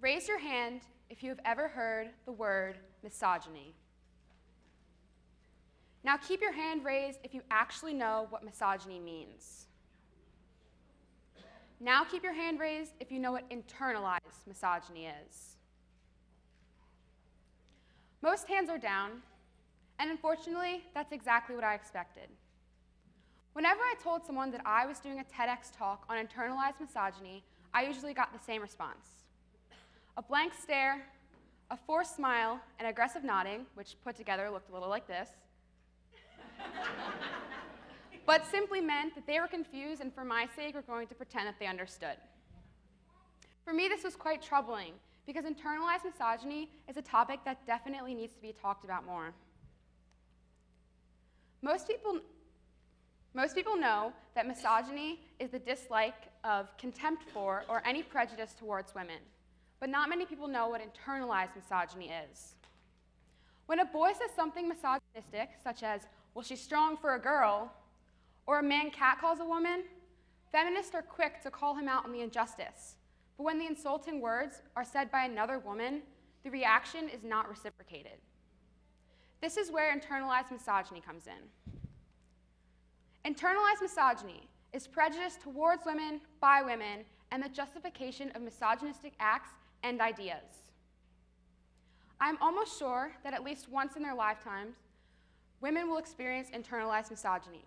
Raise your hand if you have ever heard the word misogyny. Now keep your hand raised if you actually know what misogyny means. Now keep your hand raised if you know what internalized misogyny is. Most hands are down, and unfortunately, that's exactly what I expected. Whenever I told someone that I was doing a TEDx talk on internalized misogyny, I usually got the same response. A blank stare, a forced smile, and aggressive nodding, which put together looked a little like this, but simply meant that they were confused and for my sake were going to pretend that they understood. For me, this was quite troubling because internalized misogyny is a topic that definitely needs to be talked about more. Most people know that misogyny is the dislike of, contempt for, or any prejudice towards women, but not many people know what internalized misogyny is. When a boy says something misogynistic, such as, well, she's strong for a girl, or a man catcalls a woman, feminists are quick to call him out on the injustice. But when the insulting words are said by another woman, the reaction is not reciprocated. This is where internalized misogyny comes in. Internalized misogyny is prejudice towards women, by women, and the justification of misogynistic acts and ideas. I'm almost sure that at least once in their lifetimes, women will experience internalized misogyny.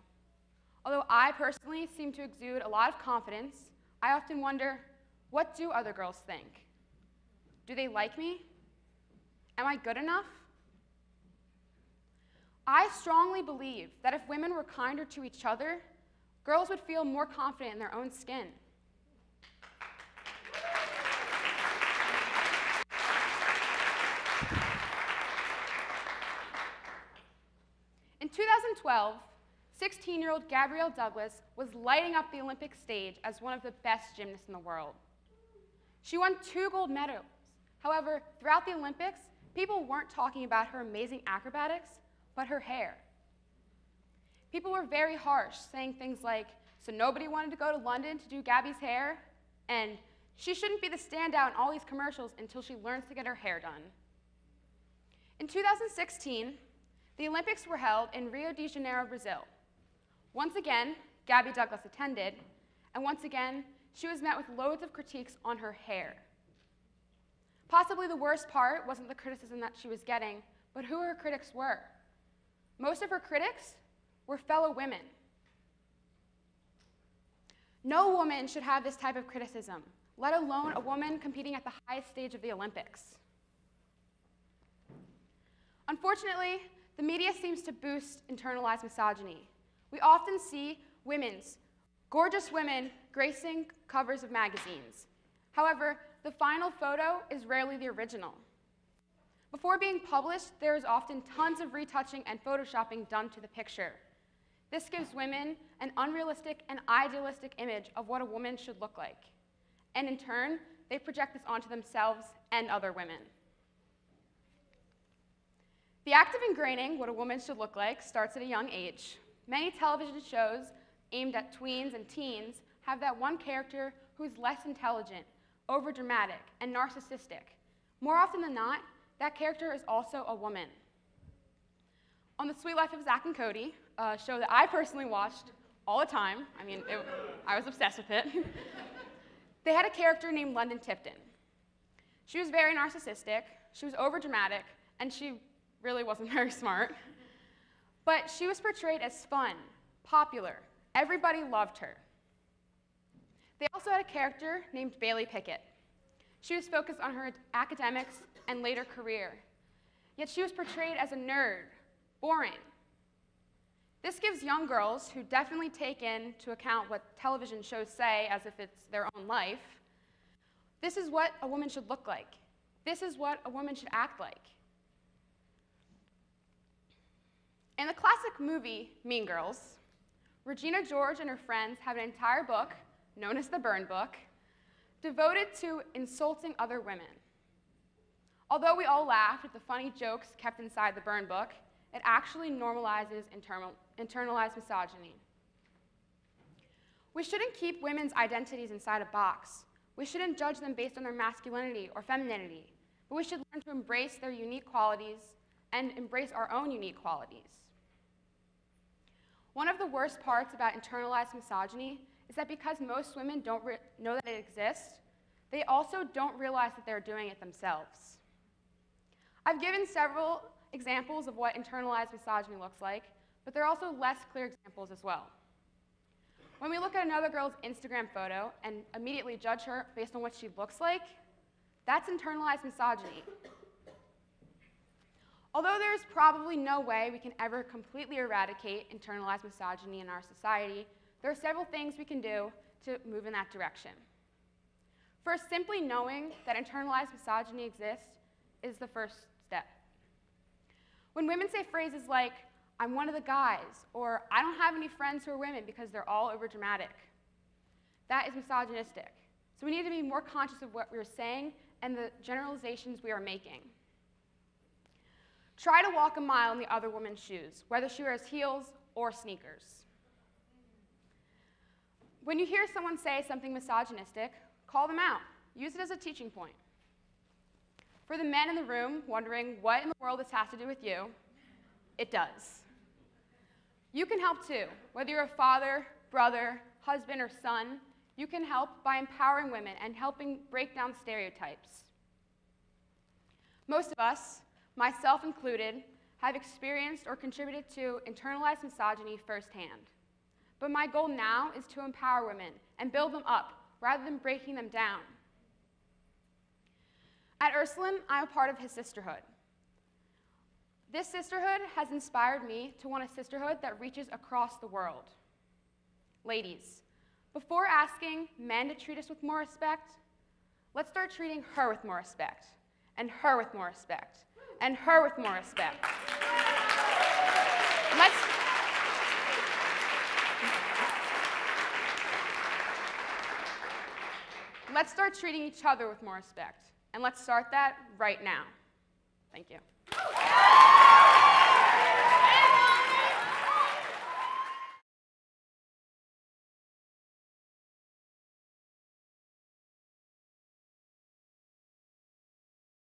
Although I personally seem to exude a lot of confidence, I often wonder, what do other girls think? Do they like me? Am I good enough? I strongly believe that if women were kinder to each other, girls would feel more confident in their own skin. In 2012, 16-year-old Gabrielle Douglas was lighting up the Olympic stage as one of the best gymnasts in the world. She won 2 gold medals. However, throughout the Olympics, people weren't talking about her amazing acrobatics, but her hair. People were very harsh, saying things like, so nobody wanted to go to London to do Gabby's hair, and she shouldn't be the standout in all these commercials until she learns to get her hair done. In 2016, the Olympics were held in Rio de Janeiro, Brazil. Once again, Gabby Douglas attended, and once again, she was met with loads of critiques on her hair. Possibly the worst part wasn't the criticism that she was getting, but who her critics were. Most of her critics were fellow women. No woman should have this type of criticism, let alone a woman competing at the highest stage of the Olympics. Unfortunately, the media seems to boost internalized misogyny. We often see gorgeous women gracing covers of magazines. However, the final photo is rarely the original. Before being published, there is often tons of retouching and photoshopping done to the picture. This gives women an unrealistic and idealistic image of what a woman should look like. And in turn, they project this onto themselves and other women. The act of ingraining what a woman should look like starts at a young age. Many television shows aimed at tweens and teens have that one character who is less intelligent, overdramatic, and narcissistic. More often than not, that character is also a woman. On The Sweet Life of Zack and Cody, a show that I personally watched all the time, I was obsessed with it, they had a character named London Tipton. She was very narcissistic, she was overdramatic, and she really wasn't very smart. But she was portrayed as fun, popular. Everybody loved her. They also had a character named Bailey Pickett. She was focused on her academics and later career. Yet she was portrayed as a nerd, boring. This gives young girls who definitely take into account what television shows say as if it's their own life, this is what a woman should look like. This is what a woman should act like. In the classic movie, Mean Girls, Regina George and her friends have an entire book, known as the Burn Book, devoted to insulting other women. Although we all laughed at the funny jokes kept inside the Burn Book, it actually normalizes internalized misogyny. We shouldn't keep women's identities inside a box. We shouldn't judge them based on their masculinity or femininity, but we should learn to embrace their unique qualities and embrace our own unique qualities. One of the worst parts about internalized misogyny is that because most women don't know that it exists, they also don't realize that they're doing it themselves. I've given several examples of what internalized misogyny looks like, but there are also less clear examples as well. When we look at another girl's Instagram photo and immediately judge her based on what she looks like, that's internalized misogyny. Although there's probably no way we can ever completely eradicate internalized misogyny in our society, there are several things we can do to move in that direction. First, simply knowing that internalized misogyny exists is the first step. When women say phrases like, "I'm one of the guys," or "I don't have any friends who are women because they're all overdramatic," that is misogynistic. So we need to be more conscious of what we're saying and the generalizations we are making. Try to walk a mile in the other woman's shoes, whether she wears heels or sneakers. When you hear someone say something misogynistic, call them out. Use it as a teaching point. For the men in the room wondering what in the world this has to do with you, it does. You can help too. Whether you're a father, brother, husband, or son, you can help by empowering women and helping break down stereotypes. Most of us, myself included, have experienced or contributed to internalized misogyny firsthand. But my goal now is to empower women and build them up rather than breaking them down. At Ursuline, I'm a part of his sisterhood. This sisterhood has inspired me to want a sisterhood that reaches across the world. Ladies, before asking men to treat us with more respect, let's start treating her with more respect, and her with more respect, and her with more respect. Let's start treating each other with more respect, and let's start that right now. Thank you.